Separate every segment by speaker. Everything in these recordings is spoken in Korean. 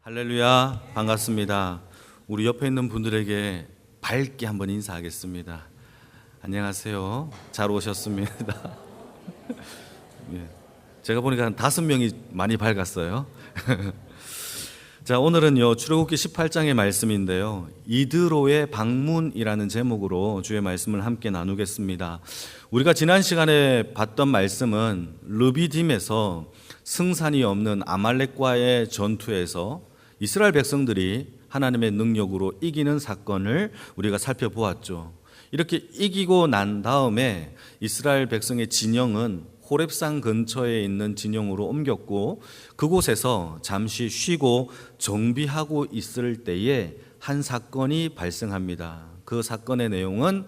Speaker 1: 할렐루야, 반갑습니다. 우리 옆에 있는 분들에게 밝게 한번 인사하겠습니다. 안녕하세요. 잘 오셨습니다. 예, 제가 보니까 한 5명이 많이 밝았어요. 자, 오늘은요 출애굽기 18장의 말씀인데요, 이드로의 방문이라는 제목으로 주의 말씀을 함께 나누겠습니다. 우리가 지난 시간에 봤던 말씀은 르비딤에서 승산이 없는 아말렉과의 전투에서 이스라엘 백성들이 하나님의 능력으로 이기는 사건을 우리가 살펴보았죠. 이렇게 이기고 난 다음에 이스라엘 백성의 진영은 호렙산 근처에 있는 진영으로 옮겼고, 그곳에서 잠시 쉬고 정비하고 있을 때에 한 사건이 발생합니다. 그 사건의 내용은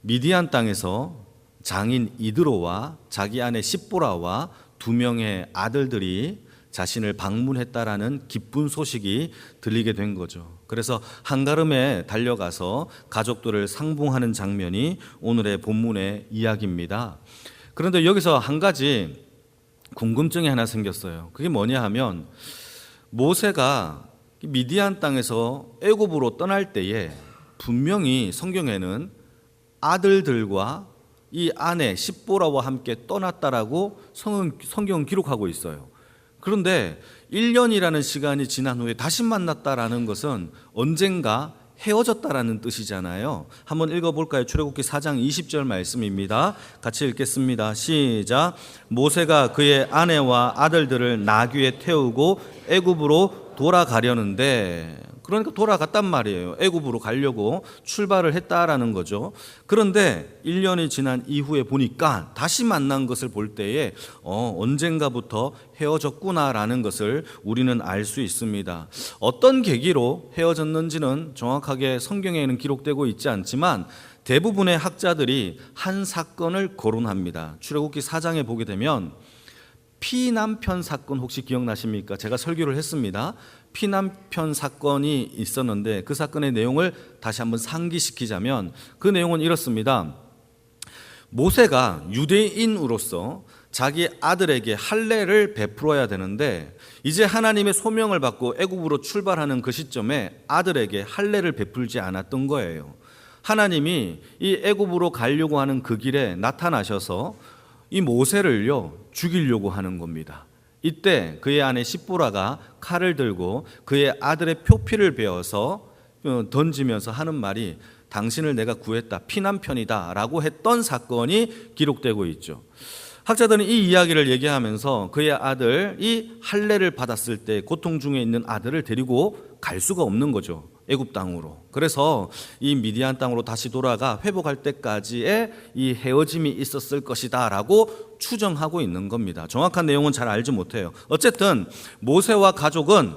Speaker 1: 미디안 땅에서 장인 이드로와 자기 아내 십보라와 2명의 아들들이 자신을 방문했다라는 기쁜 소식이 들리게 된 거죠. 그래서 한가름에 달려가서 가족들을 상봉하는 장면이 오늘의 본문의 이야기입니다. 그런데 여기서 한 가지 궁금증이 하나 생겼어요. 그게 뭐냐 하면, 모세가 미디안 땅에서 애굽으로 떠날 때에 분명히 성경에는 아들들과 이 아내 십보라와 함께 떠났다라고 성경은 기록하고 있어요. 그런데 1년이라는 시간이 지난 후에 다시 만났다라는 것은 언젠가 헤어졌다라는 뜻이잖아요. 한번 읽어볼까요? 출애굽기 4장 20절 말씀입니다. 같이 읽겠습니다. 시작. 모세가 그의 아내와 아들들을 나귀에 태우고 애굽으로 돌아가려는데, 그러니까 돌아갔단 말이에요. 애굽으로 가려고 출발을 했다라는 거죠. 그런데 1년이 지난 이후에 보니까 다시 만난 것을 볼 때에 언젠가부터 헤어졌구나라는 것을 우리는 알 수 있습니다. 어떤 계기로 헤어졌는지는 정확하게 성경에는 기록되고 있지 않지만 대부분의 학자들이 한 사건을 거론합니다. 출애굽기 4장에 보게 되면 피남편 사건 혹시 기억나십니까? 제가 설교를 했습니다. 피남편 사건이 있었는데 그 사건의 내용을 다시 한번 상기시키자면 그 내용은 이렇습니다. 모세가 유대인으로서 자기 아들에게 할례를 베풀어야 되는데, 이제 하나님의 소명을 받고 애굽으로 출발하는 그 시점에 아들에게 할례를 베풀지 않았던 거예요. 하나님이 이 애굽으로 가려고 하는 그 길에 나타나셔서 이 모세를요 죽이려고 하는 겁니다. 이때 그의 아내 십보라가 칼을 들고 그의 아들의 표피를 베어서 던지면서 하는 말이, 당신을 내가 구했다, 피남편이다 라고 했던 사건이 기록되고 있죠. 학자들은 이 이야기를 얘기하면서 그의 아들이 할례를 받았을 때 고통 중에 있는 아들을 데리고 갈 수가 없는 거죠, 애굽 땅으로. 그래서 이 미디안 땅으로 다시 돌아가 회복할 때까지의 이 헤어짐이 있었을 것이다 라고 추정하고 있는 겁니다. 정확한 내용은 잘 알지 못해요. 어쨌든 모세와 가족은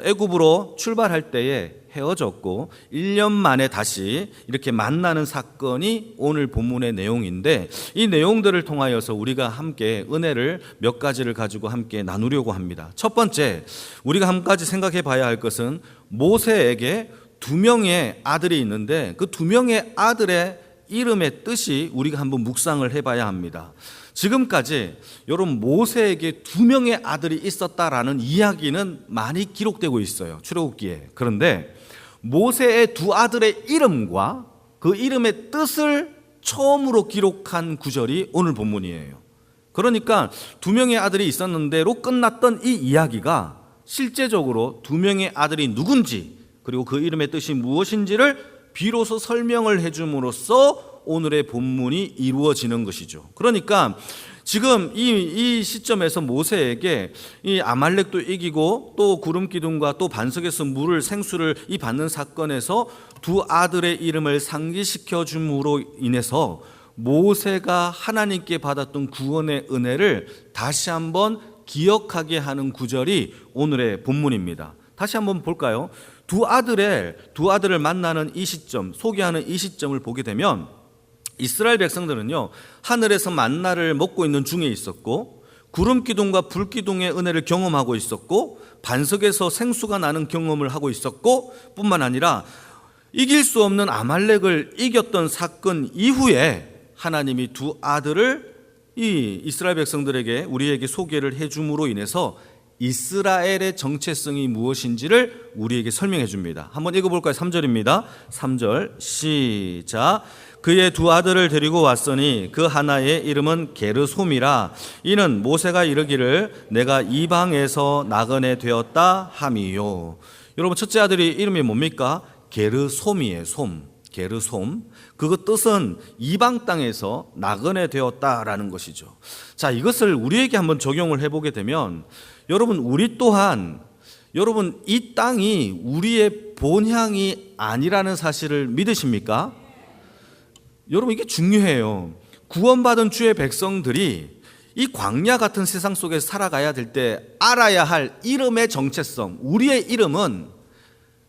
Speaker 1: 애굽으로 출발할 때에 헤어졌고 1년 만에 다시 이렇게 만나는 사건이 오늘 본문의 내용인데, 이 내용들을 통하여서 우리가 함께 은혜를 몇 가지를 가지고 함께 나누려고 합니다. 첫 번째, 우리가 한 가지 생각해 봐야 할 것은 모세에게 2명의 아들이 있는데 그 2명의 아들의 이름의 뜻이 우리가 한번 묵상을 해봐야 합니다. 지금까지 여러분, 모세에게 2명의 아들이 있었다라는 이야기는 많이 기록되고 있어요, 출애굽기에. 그런데 모세의 2 아들의 이름과 그 이름의 뜻을 처음으로 기록한 구절이 오늘 본문이에요. 그러니까 2명의 아들이 있었는데로 끝났던 이 이야기가 실제적으로 2명의 아들이 누군지, 그리고 그 이름의 뜻이 무엇인지를 비로소 설명을 해줌으로써 오늘의 본문이 이루어지는 것이죠. 그러니까 지금 이 시점에서 모세에게 이 아말렉도 이기고 또 구름 기둥과 또 반석에서 물을, 생수를 이 받는 사건에서 2 아들의 이름을 상기시켜 줌으로 인해서 모세가 하나님께 받았던 구원의 은혜를 다시 한번 기억하게 하는 구절이 오늘의 본문입니다. 다시 한번 볼까요? 2 아들을 만나는 이 시점, 소개하는 이 시점을 보게 되면 이스라엘 백성들은요 하늘에서 만나를 먹고 있는 중에 있었고, 구름 기둥과 불 기둥의 은혜를 경험하고 있었고, 반석에서 생수가 나는 경험을 하고 있었고, 뿐만 아니라 이길 수 없는 아말렉을 이겼던 사건 이후에 하나님이 2 아들을 이 이스라엘 백성들에게, 우리에게 소개를 해줌으로 인해서 이스라엘의 정체성이 무엇인지를 우리에게 설명해 줍니다. 한번 읽어볼까요? 3절입니다. 3절 시작. 그의 두 아들을 데리고 왔으니 그 하나의 이름은 게르솜이라. 이는 모세가 이르기를 내가 이방에서 나그네 되었다 함이요. 여러분, 첫째 아들이 이름이 뭡니까? 게르솜이에요. 게르솜. 그 뜻은 이방 땅에서 나그네 되었다라는 것이죠. 자, 이것을 우리에게 한번 적용을 해보게 되면, 여러분, 우리 또한 여러분 이 땅이 우리의 본향이 아니라는 사실을 믿으십니까? 여러분, 이게 중요해요. 구원받은 주의 백성들이 이 광야 같은 세상 속에서 살아가야 될 때 알아야 할 이름의 정체성, 우리의 이름은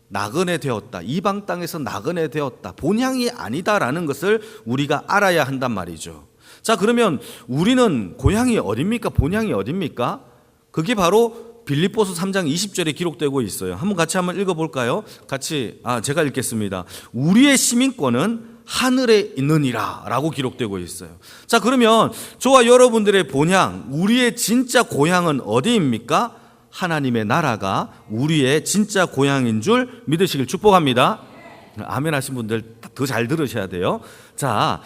Speaker 1: 나그네 되었다, 이방 땅에서 나그네 되었다, 본향이 아니다라는 것을 우리가 알아야 한단 말이죠. 자, 그러면 우리는 고향이 어딥니까? 본향이 어딥니까? 그게 바로 빌립보서 3장 20절에 기록되고 있어요. 한번 같이 한번 읽어볼까요? 같이 제가 읽겠습니다. 우리의 시민권은 하늘에 있느니라 라고 기록되고 있어요. 자, 그러면 저와 여러분들의 본향, 우리의 진짜 고향은 어디입니까? 하나님의 나라가 우리의 진짜 고향인 줄 믿으시길 축복합니다. 아멘 하신 분들 더 잘 들으셔야 돼요. 자,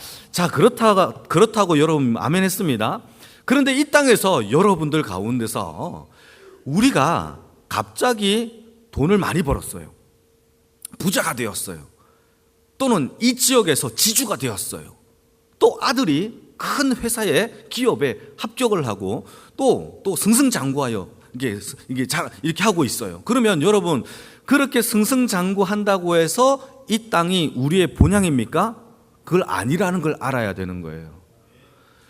Speaker 1: 그렇다고 여러분 아멘 했습니다. 그런데 이 땅에서 여러분들 가운데서 우리가 갑자기 돈을 많이 벌었어요. 부자가 되었어요. 또는 이 지역에서 지주가 되었어요. 또 아들이 큰 회사에 기업에 합격을 하고 또 승승장구하여 이렇게 하고 있어요. 그러면 여러분, 그렇게 승승장구한다고 해서 이 땅이 우리의 본향입니까? 그걸 아니라는 걸 알아야 되는 거예요.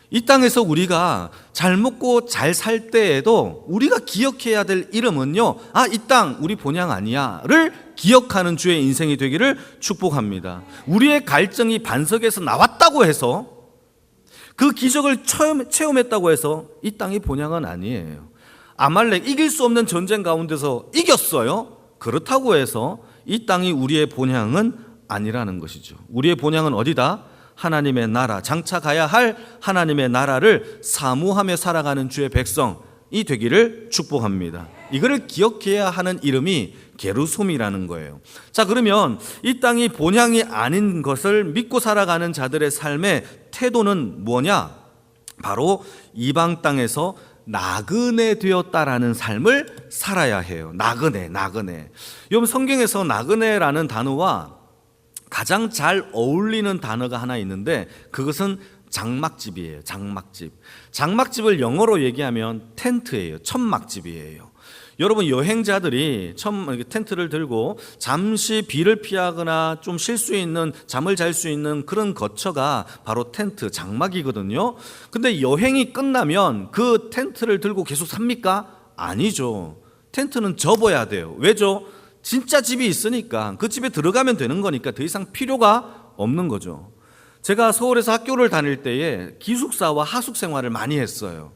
Speaker 1: 이 땅에서 우리가 잘 먹고 잘 살 때에도 우리가 기억해야 될 이름은요, 이 땅 우리 본향 아니야를 기억하는 주의 인생이 되기를 축복합니다. 우리의 갈증이 반석에서 나왔다고 해서, 그 기적을 체험했다고 해서 이 땅이 본향은 아니에요. 아말렉 이길 수 없는 전쟁 가운데서 이겼어요. 그렇다고 해서 이 땅이 우리의 본향은 아니라는 것이죠. 우리의 본향은 어디다? 하나님의 나라, 장차 가야 할 하나님의 나라를 사모하며 살아가는 주의 백성이 되기를 축복합니다. 이거를 기억해야 하는 이름이 게르솜이라는 거예요. 자, 그러면 이 땅이 본향이 아닌 것을 믿고 살아가는 자들의 삶의 태도는 뭐냐? 바로 이방 땅에서 나그네 되었다라는 삶을 살아야 해요. 나그네. 여러분, 성경에서 나그네라는 단어와 가장 잘 어울리는 단어가 하나 있는데, 그것은 장막집이에요. 장막집을 영어로 얘기하면 텐트예요. 천막집이에요. 여러분, 여행자들이 텐트를 들고 잠시 비를 피하거나 좀 쉴 수 있는, 잠을 잘 수 있는 그런 거처가 바로 텐트, 장막이거든요. 근데 여행이 끝나면 그 텐트를 들고 계속 삽니까? 아니죠. 텐트는 접어야 돼요. 왜죠? 진짜 집이 있으니까, 그 집에 들어가면 되는 거니까 더 이상 필요가 없는 거죠. 제가 서울에서 학교를 다닐 때에 기숙사와 하숙 생활을 많이 했어요.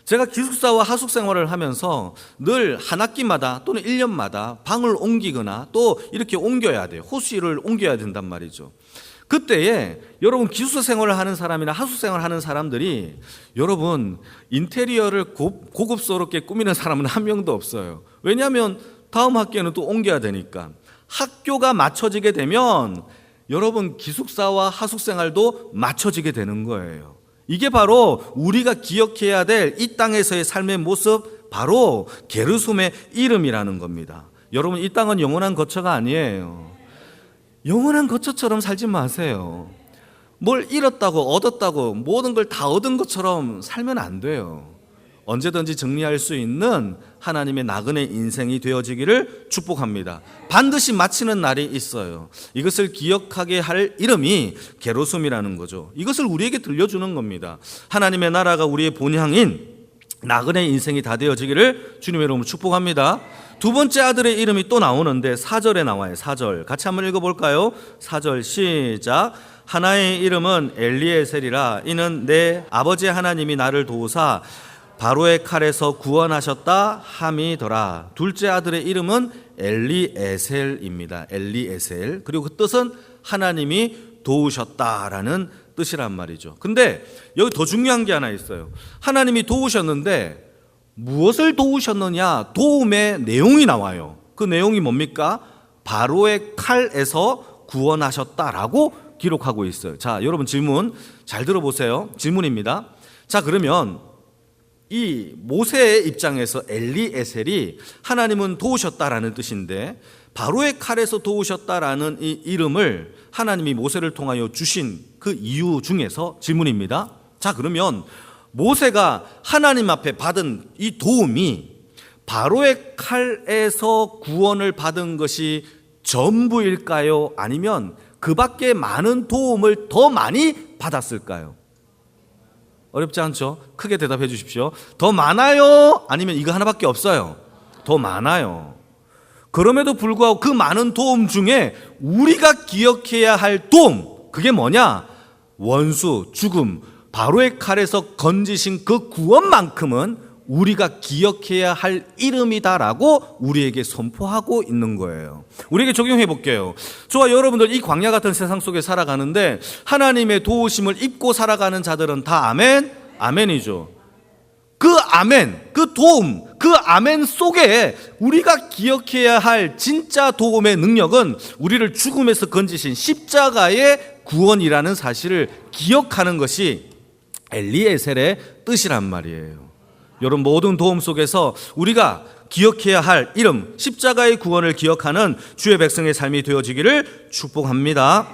Speaker 1: 제가 기숙사와 하숙 생활을 하면서 늘 한 학기마다 또는 1년마다 방을 옮기거나 또 이렇게 옮겨야 돼요. 호수를 옮겨야 된단 말이죠. 그때에 여러분, 기숙사 생활을 하는 사람이나 하숙 생활을 하는 사람들이, 여러분, 인테리어를 고급스럽게 꾸미는 사람은 한 명도 없어요. 왜냐하면 다음 학기에는 또 옮겨야 되니까. 학교가 맞춰지게 되면 여러분, 기숙사와 하숙 생활도 맞춰지게 되는 거예요. 이게 바로 우리가 기억해야 될 이 땅에서의 삶의 모습, 바로 게르솜의 이름이라는 겁니다. 여러분, 이 땅은 영원한 거처가 아니에요. 영원한 거처처럼 살지 마세요. 뭘 잃었다고 얻었다고 모든 걸 다 얻은 것처럼 살면 안 돼요. 언제든지 정리할 수 있는 하나님의 나그네 인생이 되어지기를 축복합니다. 반드시 마치는 날이 있어요. 이것을 기억하게 할 이름이 게르솜이라는 거죠. 이것을 우리에게 들려주는 겁니다. 하나님의 나라가 우리의 본향인 나그네 인생이 다 되어지기를 주님의 이름으로 축복합니다. 두 번째 아들의 이름이 또 나오는데 4절에 나와요. 4절 같이 한번 읽어볼까요? 4절 시작. 하나의 이름은 엘리에셀이라. 이는 내 아버지 하나님이 나를 도우사 바로의 칼에서 구원하셨다 함이더라. 둘째 아들의 이름은 엘리에셀입니다. 엘리에셀. 그리고 그 뜻은 하나님이 도우셨다라는 뜻이란 말이죠. 근데 여기 더 중요한 게 하나 있어요. 하나님이 도우셨는데 무엇을 도우셨느냐? 도움의 내용이 나와요. 그 내용이 뭡니까? 바로의 칼에서 구원하셨다라고 기록하고 있어요. 자, 여러분 질문 잘 들어보세요. 질문입니다. 자, 그러면 이 모세의 입장에서 엘리에셀이 하나님은 도우셨다라는 뜻인데, 바로의 칼에서 도우셨다라는 이 이름을 하나님이 모세를 통하여 주신 그 이유 중에서 질문입니다. 자, 그러면 모세가 하나님 앞에 받은 이 도움이 바로의 칼에서 구원을 받은 것이 전부일까요? 아니면 그 밖에 많은 도움을 더 많이 받았을까요? 어렵지 않죠? 크게 대답해 주십시오. 더 많아요? 아니면 이거 하나밖에 없어요? 더 많아요. 그럼에도 불구하고 그 많은 도움 중에 우리가 기억해야 할 도움, 그게 뭐냐? 원수, 죽음, 바로의 칼에서 건지신 그 구원만큼은 우리가 기억해야 할 이름이다라고 우리에게 선포하고 있는 거예요. 우리에게 적용해 볼게요. 저와 여러분들 이 광야 같은 세상 속에 살아가는데 하나님의 도우심을 입고 살아가는 자들은 다 아멘? 아멘이죠. 그 아멘, 그 도움, 그 아멘 속에 우리가 기억해야 할 진짜 도움의 능력은 우리를 죽음에서 건지신 십자가의 구원이라는 사실을 기억하는 것이 엘리에셀의 뜻이란 말이에요. 여러분, 모든 도움 속에서 우리가 기억해야 할 이름, 십자가의 구원을 기억하는 주의 백성의 삶이 되어지기를 축복합니다.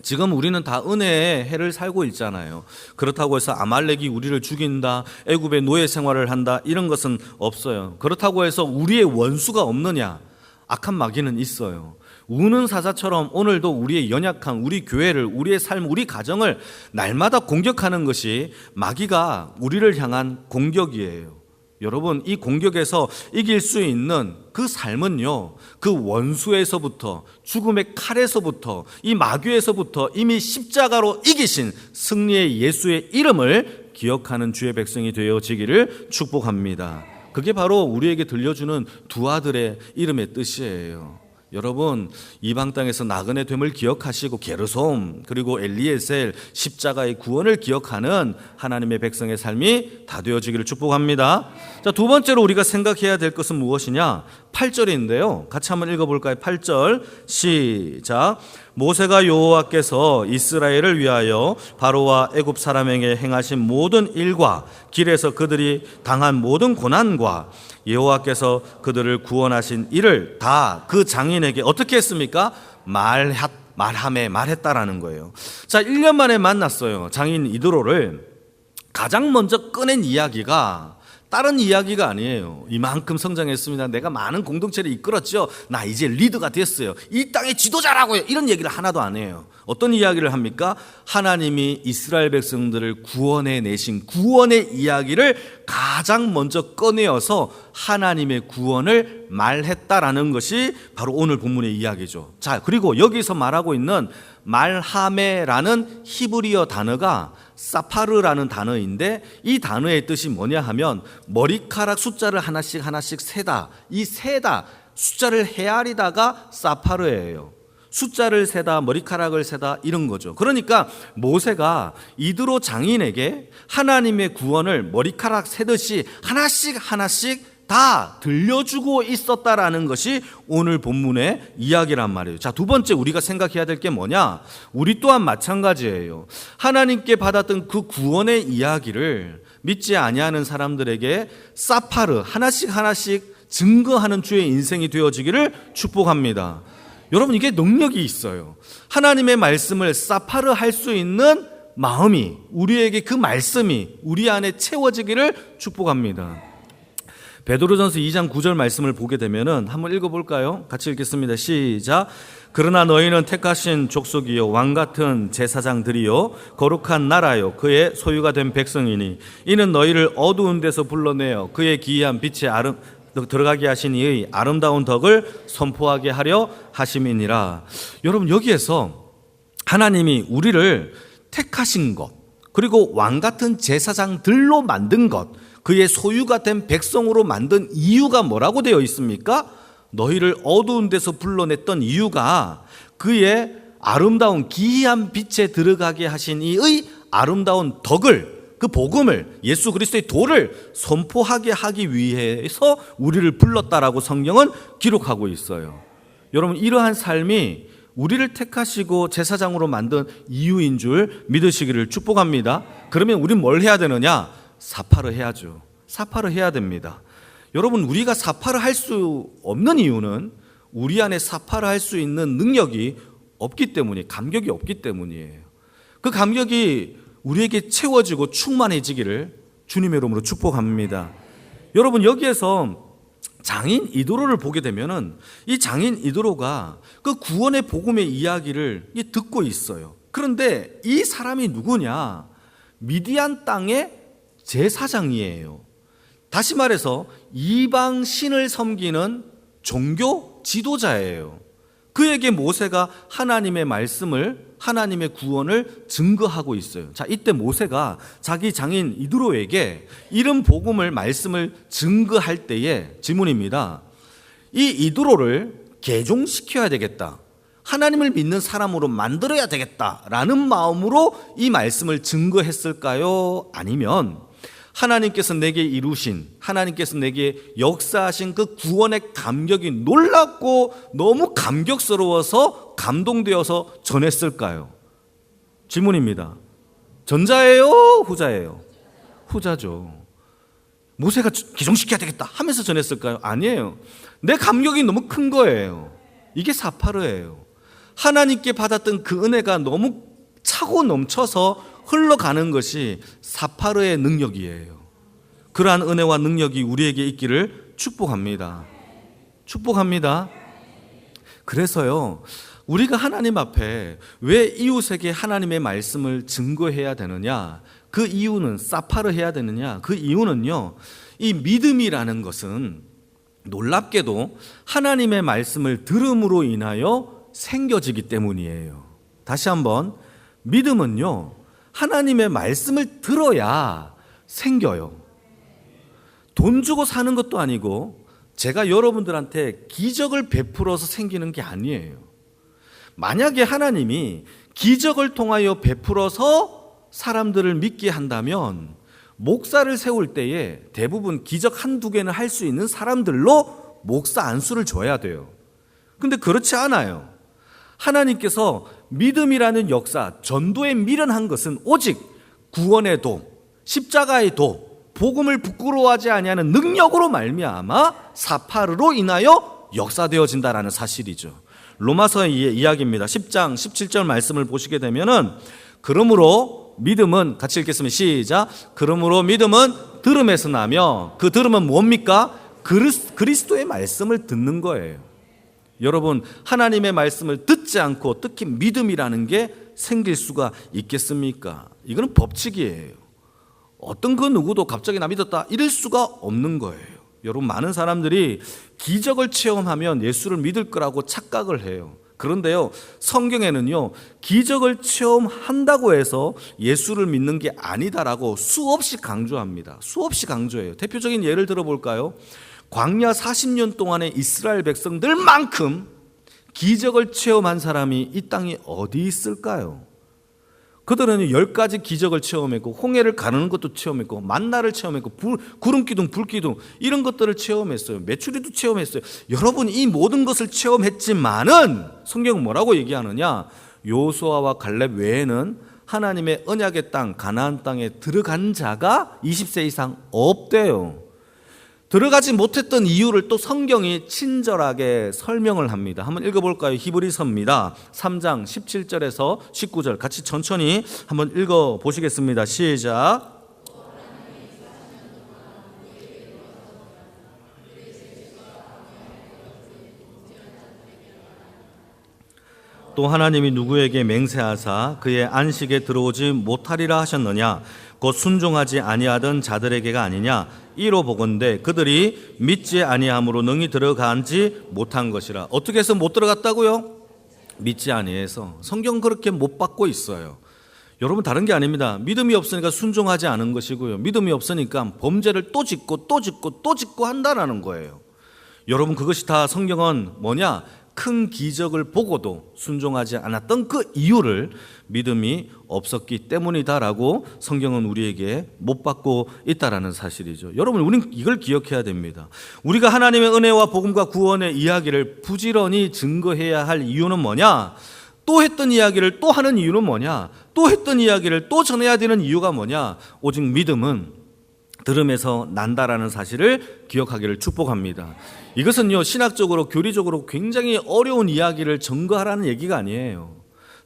Speaker 1: 지금 우리는 다 은혜의 해를 살고 있잖아요. 그렇다고 해서 아말렉이 우리를 죽인다, 애굽의 노예 생활을 한다, 이런 것은 없어요. 그렇다고 해서 우리의 원수가 없느냐? 악한 마귀는 있어요. 우는 사자처럼 오늘도 우리의 연약한 우리 교회를, 우리의 삶, 우리 가정을 날마다 공격하는 것이 마귀가 우리를 향한 공격이에요. 여러분, 이 공격에서 이길 수 있는 그 삶은요, 그 원수에서부터, 죽음의 칼에서부터, 이 마귀에서부터 이미 십자가로 이기신 승리의 예수의 이름을 기억하는 주의 백성이 되어지기를 축복합니다. 그게 바로 우리에게 들려주는 두 아들의 이름의 뜻이에요. 여러분, 이방 땅에서 나그네 됨을 기억하시고 게르솜, 그리고 엘리에셀, 십자가의 구원을 기억하는 하나님의 백성의 삶이 다 되어지기를 축복합니다. 자, 두 번째로 우리가 생각해야 될 것은 무엇이냐? 8절인데요. 같이 한번 읽어볼까요? 8절 시작. 모세가 여호와께서 이스라엘을 위하여 바로와 애굽 사람에게 행하신 모든 일과 길에서 그들이 당한 모든 고난과 여호와께서 그들을 구원하신 일을 다 그 장인에게 어떻게 했습니까? 말했다라는 거예요. 자, 1년 만에 만났어요. 장인 이드로를. 가장 먼저 꺼낸 이야기가 다른 이야기가 아니에요. 이만큼 성장했습니다. 내가 많은 공동체를 이끌었죠. 나 이제 리더가 됐어요. 이 땅의 지도자라고요. 이런 얘기를 하나도 안 해요. 어떤 이야기를 합니까? 하나님이 이스라엘 백성들을 구원해 내신 구원의 이야기를 가장 먼저 꺼내어서 하나님의 구원을 말했다라는 것이 바로 오늘 본문의 이야기죠. 자, 그리고 여기서 말하고 있는 말하메라는 히브리어 단어가 사파르라는 단어인데, 이 단어의 뜻이 뭐냐 하면 머리카락 숫자를 하나씩 세다. 이 세다, 숫자를 헤아리다가 사파르예요. 숫자를 세다, 머리카락을 세다, 이런 거죠. 그러니까 모세가 이드로 장인에게 하나님의 구원을 머리카락 세듯이 하나씩 다 들려주고 있었다라는 것이 오늘 본문의 이야기란 말이에요. 자, 두 번째 우리가 생각해야 될 게 뭐냐? 우리 또한 마찬가지예요. 하나님께 받았던 그 구원의 이야기를 믿지 아니하는 사람들에게 사파르 하나씩 증거하는 주의 인생이 되어지기를 축복합니다. 여러분, 이게 능력이 있어요. 하나님의 말씀을 사파르 할 수 있는 마음이, 우리에게 그 말씀이 우리 안에 채워지기를 축복합니다. 베드로전서 2장 9절 말씀을 보게 되면은 한번 읽어볼까요? 같이 읽겠습니다. 시작. 그러나 너희는 택하신 족속이요 왕같은 제사장들이요 거룩한 나라요 그의 소유가 된 백성이니 이는 너희를 어두운 데서 불러내어 그의 기이한 빛에 들어가게 하신 이의 아름다운 덕을 선포하게 하려 하심이니라. 여러분, 여기에서 하나님이 우리를 택하신 것, 그리고 왕같은 제사장들로 만든 것, 그의 소유가 된 백성으로 만든 이유가 뭐라고 되어 있습니까? 너희를 어두운 데서 불러냈던 이유가 그의 아름다운 기이한 빛에 들어가게 하신 이의 아름다운 덕을, 그 복음을, 예수 그리스도의 도를 선포하게 하기 위해서 우리를 불렀다라고 성경은 기록하고 있어요. 여러분, 이러한 삶이 우리를 택하시고 제사장으로 만든 이유인 줄 믿으시기를 축복합니다. 그러면 우린 뭘 해야 되느냐? 사파를 해야죠. 사파를 해야 됩니다. 여러분, 우리가 사파를 할 수 없는 이유는 우리 안에 사파를 할 수 있는 능력이 없기 때문에, 감격이 없기 때문이에요. 그 감격이 우리에게 채워지고 충만해지기를 주님의 이름으로 축복합니다. 여러분, 여기에서 장인 이도로를 보게 되면은 이 장인 이도로가 그 구원의 복음의 이야기를 듣고 있어요. 그런데 이 사람이 누구냐? 미디안 땅의 제사장이에요. 다시 말해서 이방 신을 섬기는 종교 지도자예요. 그에게 모세가 하나님의 말씀을, 하나님의 구원을 증거하고 있어요. 자, 이때 모세가 자기 장인 이드로에게 이런 복음을, 말씀을 증거할 때의 질문입니다. 이 이드로를 개종시켜야 되겠다, 하나님을 믿는 사람으로 만들어야 되겠다라는 마음으로 이 말씀을 증거했을까요? 아니면 하나님께서 내게 이루신, 하나님께서 내게 역사하신 그 구원의 감격이 놀랍고 너무 감격스러워서 감동되어서 전했을까요? 질문입니다. 전자예요? 후자예요? 후자죠. 모세가 기종시켜야 되겠다 하면서 전했을까요? 아니에요. 내 감격이 너무 큰 거예요. 이게 사파르예요. 하나님께 받았던 그 은혜가 너무 차고 넘쳐서 흘러가는 것이 사파르의 능력이에요. 그러한 은혜와 능력이 우리에게 있기를 축복합니다. 축복합니다. 그래서요, 우리가 하나님 앞에 왜 이웃에게 하나님의 말씀을 증거해야 되느냐? 그 이유는, 사파르 해야 되느냐? 그 이유는요, 이 믿음이라는 것은 놀랍게도 하나님의 말씀을 들음으로 인하여 생겨지기 때문이에요. 다시 한번, 믿음은요, 하나님의 말씀을 들어야 생겨요. 돈 주고 사는 것도 아니고 제가 여러분들한테 기적을 베풀어서 생기는 게 아니에요. 만약에 하나님이 기적을 통하여 베풀어서 사람들을 믿게 한다면 목사를 세울 때에 대부분 기적 한두 개는 할 수 있는 사람들로 목사 안수를 줘야 돼요. 근데 그렇지 않아요. 하나님께서 믿음이라는 역사, 전도에 미련한 것은 오직 구원의 도, 십자가의 도, 복음을 부끄러워하지 아니하는 능력으로 말미암아 사파르로 인하여 역사되어진다라는 사실이죠. 로마서의 이야기입니다. 10장 17절 말씀을 보시게 되면은, 그러므로 믿음은, 같이 읽겠습니다. 시작. 그러므로 믿음은 들음에서 나며, 그 들음은 뭡니까? 그리스도의 말씀을 듣는 거예요. 여러분, 하나님의 말씀을 듣지 않고 특히 믿음이라는 게 생길 수가 있겠습니까? 이거는 법칙이에요. 어떤 그 누구도 갑자기 나 믿었다 이럴 수가 없는 거예요. 여러분, 많은 사람들이 기적을 체험하면 예수를 믿을 거라고 착각을 해요. 그런데요, 성경에는요, 기적을 체험한다고 해서 예수를 믿는 게 아니다라고 수없이 강조합니다. 수없이 강조해요. 대표적인 예를 들어볼까요? 광야 40년 동안의 이스라엘 백성들만큼 기적을 체험한 사람이 이 땅에 어디 있을까요? 그들은 10가지 기적을 체험했고, 홍해를 가르는 것도 체험했고, 만나를 체험했고, 구름기둥, 불기둥 이런 것들을 체험했어요. 메추리도 체험했어요. 여러분, 이 모든 것을 체험했지만은 성경은 뭐라고 얘기하느냐? 요수아와 갈렙 외에는 하나님의 언약의 땅, 가나안 땅에 들어간 자가 20세 이상 없대요. 들어가지 못했던 이유를 또 성경이 친절하게 설명을 합니다. 한번 읽어볼까요? 히브리서입니다. 3장 17절에서 19절 같이 천천히 한번 읽어보시겠습니다. 시작. 또 하나님이 누구에게 맹세하사 그의 안식에 들어오지 못하리라 하셨느냐? 곧 순종하지 아니하던 자들에게가 아니냐? 이로 보건대 그들이 믿지 아니함으로 능히 들어가지 못한 것이라. 어떻게 해서 못 들어갔다고요? 믿지 아니해서. 성경 그렇게 못 받고 있어요. 여러분, 다른 게 아닙니다. 믿음이 없으니까 순종하지 않은 것이고요, 믿음이 없으니까 범죄를 또 짓고 또 짓고 또 짓고 한다라는 거예요. 여러분, 그것이 다 성경은 뭐냐? 큰 기적을 보고도 순종하지 않았던 그 이유를 믿음이 없었기 때문이다라고 성경은 우리에게 못 받고 있다라는 사실이죠. 여러분, 우리는 이걸 기억해야 됩니다. 우리가 하나님의 은혜와 복음과 구원의 이야기를 부지런히 증거해야 할 이유는 뭐냐? 또 했던 이야기를 또 하는 이유는 뭐냐? 또 했던 이야기를 또 전해야 되는 이유가 뭐냐? 오직 믿음은 들음에서 난다라는 사실을 기억하기를 축복합니다. 이것은요, 신학적으로 교리적으로 굉장히 어려운 이야기를 증거하라는 얘기가 아니에요.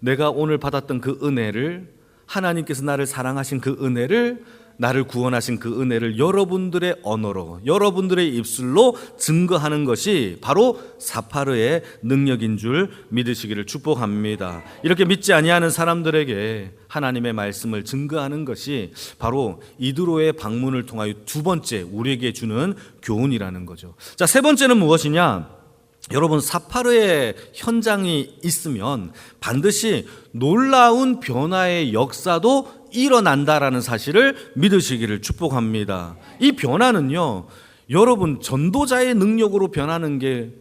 Speaker 1: 내가 오늘 받았던 그 은혜를, 하나님께서 나를 사랑하신 그 은혜를, 나를 구원하신 그 은혜를 여러분들의 언어로, 여러분들의 입술로 증거하는 것이 바로 사파르의 능력인 줄 믿으시기를 축복합니다. 이렇게 믿지 아니하는 사람들에게 하나님의 말씀을 증거하는 것이 바로 이드로의 방문을 통하여 두 번째 우리에게 주는 교훈이라는 거죠. 자, 세 번째는 무엇이냐? 여러분, 사파르의 현장이 있으면 반드시 놀라운 변화의 역사도 일어난다라는 사실을 믿으시기를 축복합니다. 이 변화는요, 여러분, 전도자의 능력으로 변하는 게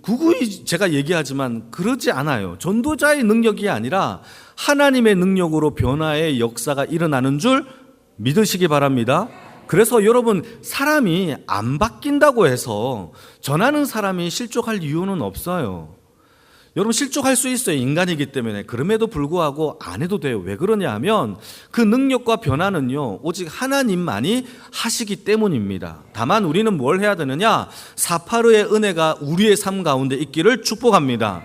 Speaker 1: 구구이 제가 얘기하지만 그러지 않아요. 전도자의 능력이 아니라 하나님의 능력으로 변화의 역사가 일어나는 줄 믿으시기 바랍니다. 그래서 여러분, 사람이 안 바뀐다고 해서 전하는 사람이 실족할 이유는 없어요. 여러분, 실족할 수 있어요. 인간이기 때문에. 그럼에도 불구하고 안 해도 돼요. 왜 그러냐 하면 그 능력과 변화는요, 오직 하나님만이 하시기 때문입니다. 다만 우리는 뭘 해야 되느냐? 사파르의 은혜가 우리의 삶 가운데 있기를 축복합니다.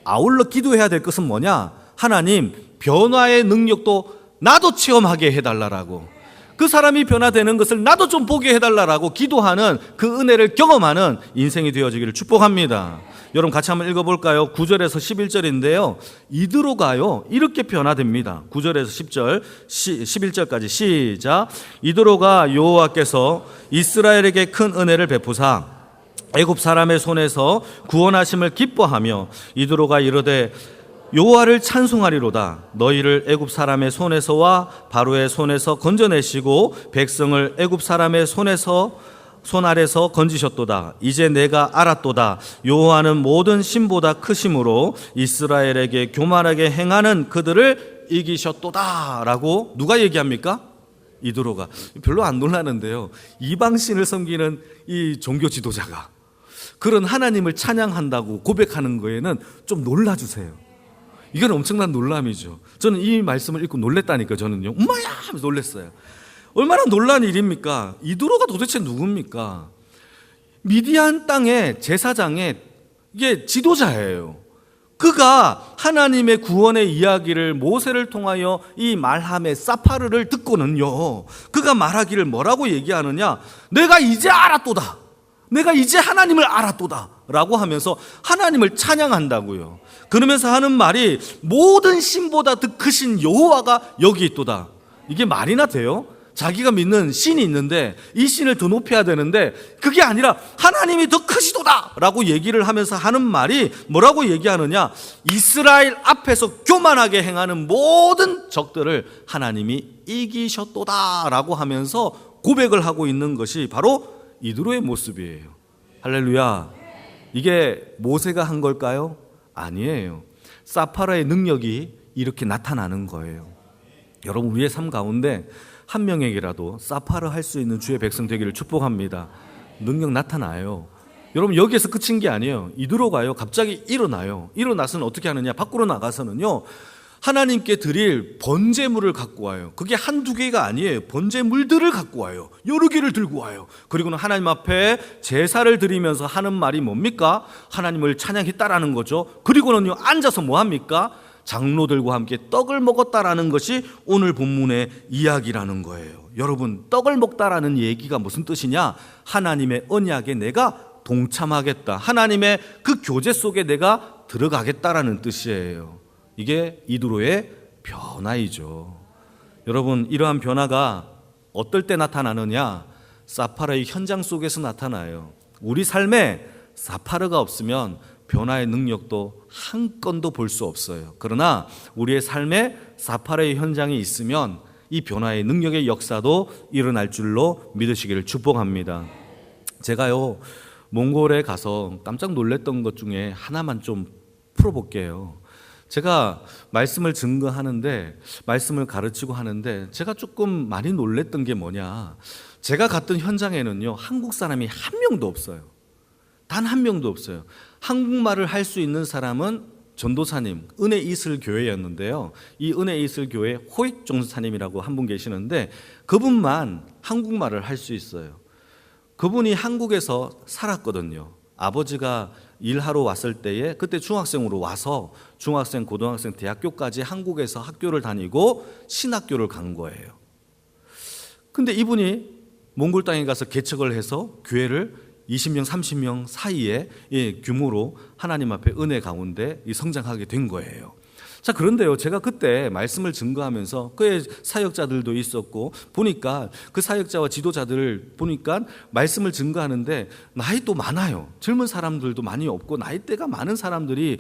Speaker 1: 아울러 기도해야 될 것은 뭐냐? 하나님, 변화의 능력도 나도 체험하게 해달라고. 그 사람이 변화되는 것을 나도 좀 보게 해달라고 기도하는 그 은혜를 경험하는 인생이 되어지기를 축복합니다. 여러분, 같이 한번 읽어볼까요? 9절에서 11절인데요 이드로가요 이렇게 변화됩니다. 9절에서 10절 11절까지 시작. 이드로가 여호와께서 이스라엘에게 큰 은혜를 베푸사 애굽 사람의 손에서 구원하심을 기뻐하며 이드로가 이르되 여호와를 찬송하리로다. 너희를 애굽 사람의 손에서와 바로의 손에서 건져내시고 백성을 애굽 사람의 손 아래서 건지셨도다. 이제 내가 알았도다. 여호와는 모든 신보다 크심으로 이스라엘에게 교만하게 행하는 그들을 이기셨도다. 라고 누가 얘기합니까? 이드로가. 별로 안 놀라는데요, 이방신을 섬기는 이 종교 지도자가 그런 하나님을 찬양한다고 고백하는 거에는 좀 놀라주세요. 이건 엄청난 놀람이죠. 저는 이 말씀을 읽고 놀랬다니까. 저는요, 엄마야 하면서 놀랬어요. 얼마나 놀란 일입니까? 이드로가 도대체 누굽니까? 미디안 땅의 제사장의 이게 지도자예요. 그가 하나님의 구원의 이야기를 모세를 통하여 이 말함의 사파르를 듣고는요, 그가 말하기를 뭐라고 얘기하느냐? 내가 이제 알았도다. 내가 이제 하나님을 알았도다 라고 하면서 하나님을 찬양한다고요. 그러면서 하는 말이 모든 신보다 더 크신 여호와가 여기 있도다. 이게 말이나 돼요? 자기가 믿는 신이 있는데 이 신을 더 높여야 되는데 그게 아니라 하나님이 더 크시도다 라고 얘기를 하면서 하는 말이 뭐라고 얘기하느냐? 이스라엘 앞에서 교만하게 행하는 모든 적들을 하나님이 이기셨도다 라고 하면서 고백을 하고 있는 것이 바로 이드로의 모습이에요. 할렐루야. 이게 모세가 한 걸까요? 아니에요. 사파라의 능력이 이렇게 나타나는 거예요. 여러분, 우리의 삶 가운데 한 명에게라도 사파라 할 수 있는 주의 백성 되기를 축복합니다. 능력 나타나요. 여러분, 여기에서 끝인 게 아니에요. 이드로가요 갑자기 일어나요. 일어나서는 어떻게 하느냐? 밖으로 나가서는요, 하나님께 드릴 번제물을 갖고 와요. 그게 한두 개가 아니에요. 번제물들을 갖고 와요. 여러 개를 들고 와요. 그리고는 하나님 앞에 제사를 드리면서 하는 말이 뭡니까? 하나님을 찬양했다라는 거죠. 그리고는요, 앉아서 뭐 합니까? 장로들과 함께 떡을 먹었다라는 것이 오늘 본문의 이야기라는 거예요. 여러분, 떡을 먹다라는 얘기가 무슨 뜻이냐? 하나님의 언약에 내가 동참하겠다. 하나님의 그 교제 속에 내가 들어가겠다라는 뜻이에요. 이게 이드로의 변화이죠. 여러분, 이러한 변화가 어떨 때 나타나느냐? 사파라의 현장 속에서 나타나요. 우리 삶에 사파라가 없으면 변화의 능력도 한 건도 볼 수 없어요. 그러나 우리의 삶에 사파라의 현장이 있으면 이 변화의 능력의 역사도 일어날 줄로 믿으시기를 축복합니다. 제가요, 몽골에 가서 깜짝 놀랐던 것 중에 하나만 좀 풀어볼게요. 제가 말씀을 증거하는데, 말씀을 가르치고 하는데 제가 조금 많이 놀랬던 게 뭐냐, 제가 갔던 현장에는요 한국 사람이 한 명도 없어요. 단 한 명도 없어요. 한국말을 할 수 있는 사람은 전도사님, 은혜 이슬 교회였는데요, 이 은혜 이슬 교회 호익 전도사님이라고 한 분 계시는데 그분만 한국말을 할 수 있어요. 그분이 한국에서 살았거든요. 아버지가 일하러 왔을 때에 그때 중학생으로 와서 중학생, 고등학생, 대학교까지 한국에서 학교를 다니고 신학교를 간 거예요. 근데 이분이 몽골 땅에 가서 개척을 해서 교회를 20명, 30명 사이에 규모로 하나님 앞에 은혜 가운데 성장하게 된 거예요. 자, 그런데요, 제가 그때 말씀을 증거하면서 그의 사역자들도 있었고 보니까 그 사역자와 지도자들을 보니까 말씀을 증거하는데 나이도 많아요. 젊은 사람들도 많이 없고 나이대가 많은 사람들이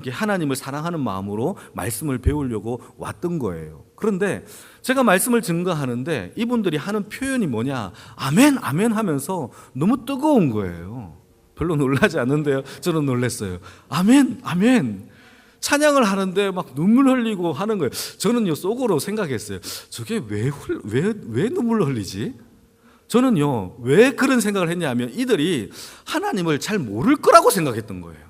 Speaker 1: 하나님을 사랑하는 마음으로 말씀을 배우려고 왔던 거예요. 그런데 제가 말씀을 증거하는데 이분들이 하는 표현이 뭐냐, 아멘 아멘 하면서 너무 뜨거운 거예요. 별로 놀라지 않는데요, 저는 놀랐어요. 아멘 아멘 찬양을 하는데 막 눈물 흘리고 하는 거예요. 저는요 속으로 생각했어요. 저게 왜 눈물 흘리지? 저는요 왜 그런 생각을 했냐면 이들이 하나님을 잘 모를 거라고 생각했던 거예요.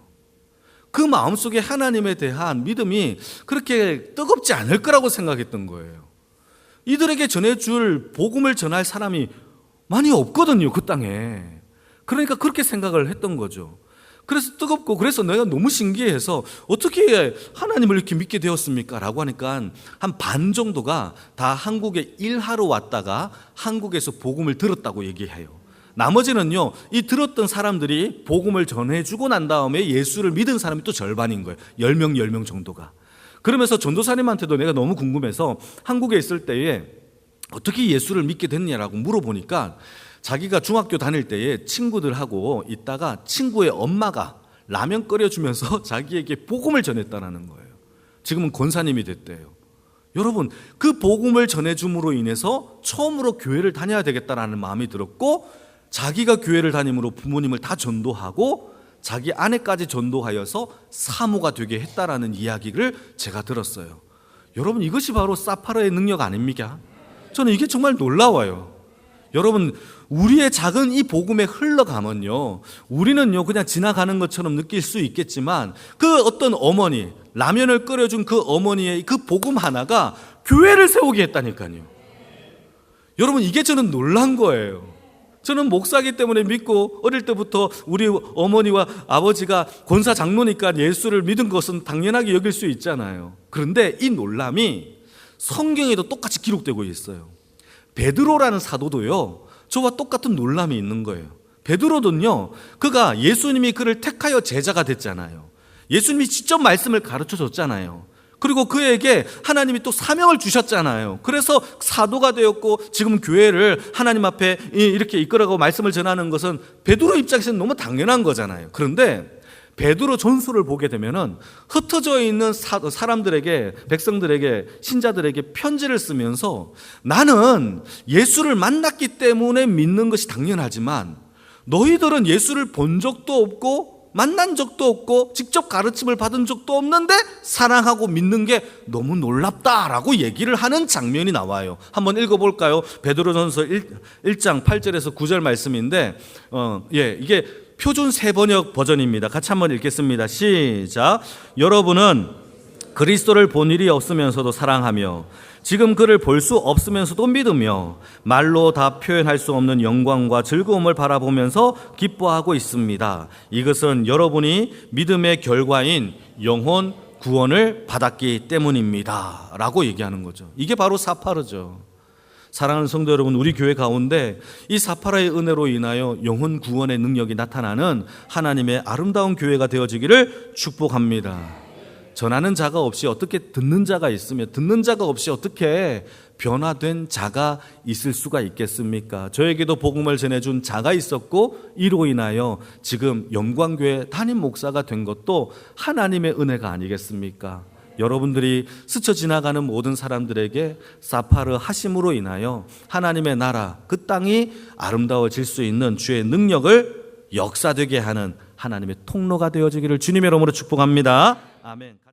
Speaker 1: 그 마음속에 하나님에 대한 믿음이 그렇게 뜨겁지 않을 거라고 생각했던 거예요. 이들에게 전해줄 복음을 전할 사람이 많이 없거든요, 그 땅에. 그러니까 그렇게 생각을 했던 거죠. 그래서 뜨겁고, 그래서 내가 너무 신기해서 어떻게 하나님을 이렇게 믿게 되었습니까? 라고 하니까 한 반 정도가 다 한국에 일하러 왔다가 한국에서 복음을 들었다고 얘기해요. 나머지는요, 이 들었던 사람들이 복음을 전해주고 난 다음에 예수를 믿은 사람이 또 절반인 거예요. 10명 정도가. 그러면서 전도사님한테도 내가 너무 궁금해서 한국에 있을 때에 어떻게 예수를 믿게 됐냐라고 물어보니까 자기가 중학교 다닐 때에 친구들하고 있다가 친구의 엄마가 라면 끓여주면서 자기에게 복음을 전했다는 거예요. 지금은 권사님이 됐대요. 여러분, 그 복음을 전해줌으로 인해서 처음으로 교회를 다녀야 되겠다라는 마음이 들었고, 자기가 교회를 다님으로 부모님을 다 전도하고 자기 아내까지 전도하여서 사모가 되게 했다라는 이야기를 제가 들었어요. 여러분, 이것이 바로 사파라의 능력 아닙니까? 저는 이게 정말 놀라워요. 여러분, 우리의 작은 이 복음에 흘러가면요, 우리는요 그냥 지나가는 것처럼 느낄 수 있겠지만 그 어떤 어머니, 라면을 끓여준 그 어머니의 그 복음 하나가 교회를 세우게 했다니까요. 여러분, 이게 저는 놀란 거예요. 저는 목사기 때문에 믿고 어릴 때부터 우리 어머니와 아버지가 권사 장로니까 예수를 믿은 것은 당연하게 여길 수 있잖아요. 그런데 이 놀람이 성경에도 똑같이 기록되고 있어요. 베드로라는 사도도요 저와 똑같은 놀람이 있는 거예요. 베드로는요, 그가 예수님이 그를 택하여 제자가 됐잖아요. 예수님이 직접 말씀을 가르쳐 줬잖아요. 그리고 그에게 하나님이 또 사명을 주셨잖아요. 그래서 사도가 되었고 지금 교회를 하나님 앞에 이렇게 이끌어가고 말씀을 전하는 것은 베드로 입장에서는 너무 당연한 거잖아요. 그런데 베드로 전서를 보게 되면은 흩어져 있는 사람들에게, 백성들에게, 신자들에게 편지를 쓰면서 나는 예수를 만났기 때문에 믿는 것이 당연하지만 너희들은 예수를 본 적도 없고 만난 적도 없고 직접 가르침을 받은 적도 없는데 사랑하고 믿는 게 너무 놀랍다라고 얘기를 하는 장면이 나와요. 한번 읽어볼까요? 베드로전서 1장 8절에서 9절 말씀인데 이게 표준 세번역 버전입니다. 같이 한번 읽겠습니다. 시작. 여러분은 그리스도를 본 일이 없으면서도 사랑하며 지금 그를 볼 수 없으면서도 믿으며 말로 다 표현할 수 없는 영광과 즐거움을 바라보면서 기뻐하고 있습니다. 이것은 여러분이 믿음의 결과인 영혼 구원을 받았기 때문입니다 라고 얘기하는 거죠. 이게 바로 사파르죠. 사랑하는 성도 여러분, 우리 교회 가운데 이 사파라의 은혜로 인하여 영혼 구원의 능력이 나타나는 하나님의 아름다운 교회가 되어지기를 축복합니다. 전하는 자가 없이 어떻게 듣는 자가 있으며 듣는 자가 없이 어떻게 변화된 자가 있을 수가 있겠습니까? 저에게도 복음을 전해준 자가 있었고 이로 인하여 지금 영광교회 담임 목사가 된 것도 하나님의 은혜가 아니겠습니까? 여러분들이 스쳐 지나가는 모든 사람들에게 사파르 하심으로 인하여 하나님의 나라, 그 땅이 아름다워질 수 있는 주의 능력을 역사되게 하는 하나님의 통로가 되어지기를 주님의 이름으로 축복합니다. 아멘.